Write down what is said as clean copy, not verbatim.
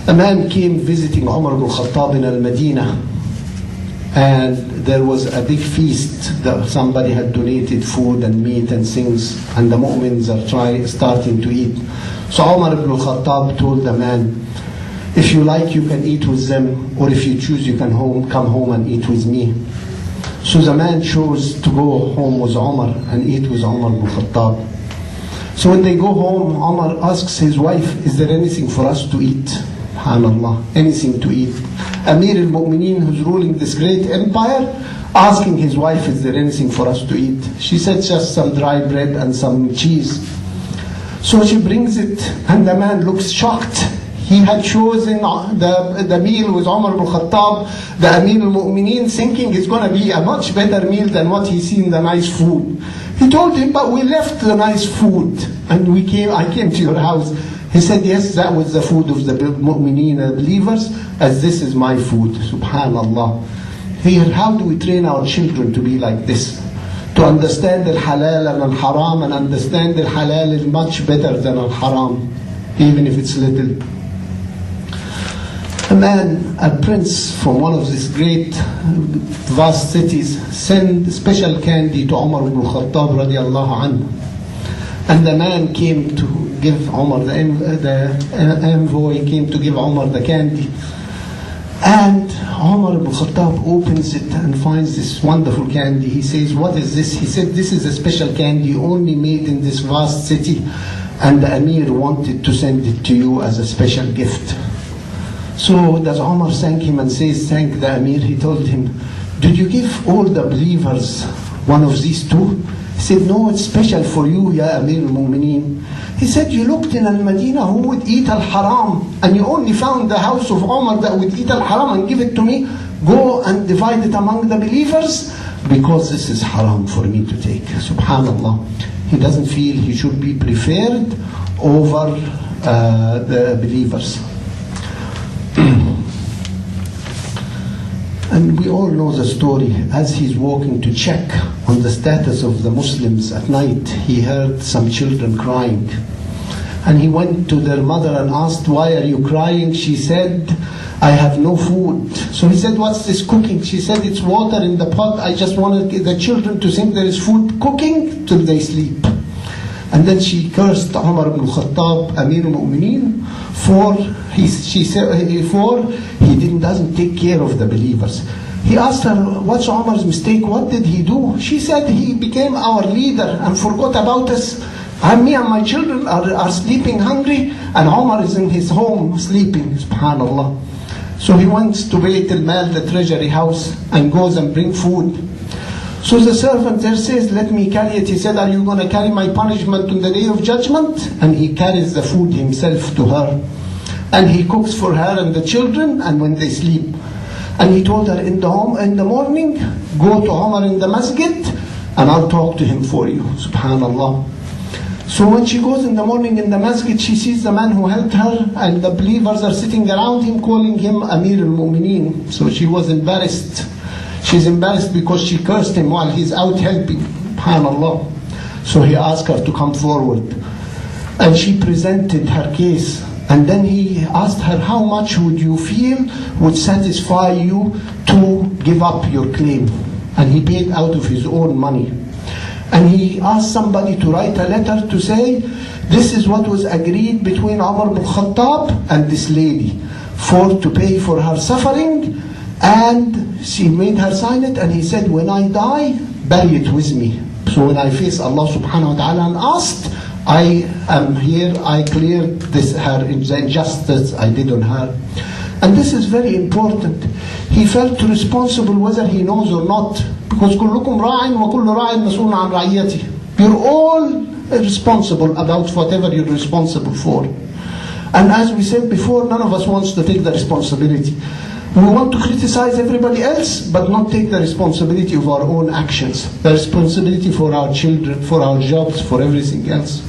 A man came visiting Omar ibn Khattab in Al-Madinah, and there was a big feast that somebody had donated food and meat and things, and the mu'mins are starting to eat. So Omar ibn Khattab told the man, if you like you can eat with them, or if you choose you can come home and eat with me. So the man chose to go home with Omar and eat with Omar ibn Khattab. So when they go home, Omar asks his wife, is there anything for us to eat? SubhanAllah, anything to eat. Amir al-Mu'mineen, who's ruling this great empire, asking his wife, is there anything for us to eat? She said, just some dry bread and some cheese. So she brings it, and the man looks shocked. He had chosen the meal with Omar ibn Khattab, the Amir al-Mu'mineen, thinking it's going to be a much better meal than what he's seen, the nice food. He told him, but we left the nice food, and I came to your house. He said, yes, that was the food of the mu'mineen, the believers, as this is my food. SubhanAllah. Here, how do we train our children to be like this? To understand al-halal and al-haram, and understand al-halal is much better than al-haram, even if it's little. A prince from one of these great, vast cities, sent special candy to Omar ibn Khattab radiallahu anhu. And the man came to give Omar, the envoy came to give Omar the candy. And Omar ibn Khattab opens it and finds this wonderful candy. He says, what is this? He said, this is a special candy only made in this vast city, and the Amir wanted to send it to you as a special gift. So does Omar thank him and says, thank the Amir? He told him, did you give all the believers one of these two? He said, no, it's special for you, Ya Amir al-Mu'mineen. He said, you looked in Al-Madinah who would eat al-haram, and you only found the house of Omar that would eat al-haram and give it to me. Go and divide it among the believers, because this is haram for me to take. SubhanAllah. He doesn't feel he should be preferred over the believers. And we all know the story. As he's walking to check on the status of the Muslims at night, he heard some children crying. And he went to their mother and asked, why are you crying? She said, I have no food. So he said, what's this cooking? She said, it's water in the pot. I just wanted the children to think there is food cooking till they sleep. And then she cursed Omar ibn Khattab, Amir al-Mu'mineen, for he doesn't take care of the believers. He asked her, what's Omar's mistake? What did he do? She said, he became our leader and forgot about us. Me and my children are sleeping hungry, and Omar is in his home sleeping. SubhanAllah. So he went to Bayt al-Mal, the treasury house, and goes and bring food. So the servant there says, let me carry it. He said, are you going to carry my punishment on the day of judgment? And he carries the food himself to her. And he cooks for her and the children, and when they sleep. And he told her, in the morning, go to Omar in the masjid, and I'll talk to him for you. SubhanAllah. So when she goes in the morning in the masjid, she sees the man who helped her, and the believers are sitting around him, calling him Amir al-Mu'mineen. So she was embarrassed. She's embarrassed because she cursed him while he's out helping. SubhanAllah. So he asked her to come forward. And she presented her case. And then he asked her, how much would you feel would satisfy you to give up your claim? And he paid out of his own money. And he asked somebody to write a letter to say, this is what was agreed between Omar ibn Khattab and this lady, to pay for her suffering. And she made her sign it, and he said, when I die, bury it with me. So when I face Allah subhanahu wa ta'ala and asked, I am here, I cleared the injustice I did on her. And this is very important. He felt responsible whether he knows or not. Because كلكم راع وكل راع مسؤول عن رعيته. You're all responsible about whatever you're responsible for. And as we said before, none of us wants to take the responsibility. We want to criticize everybody else, but not take the responsibility of our own actions. The responsibility for our children, for our jobs, for everything else.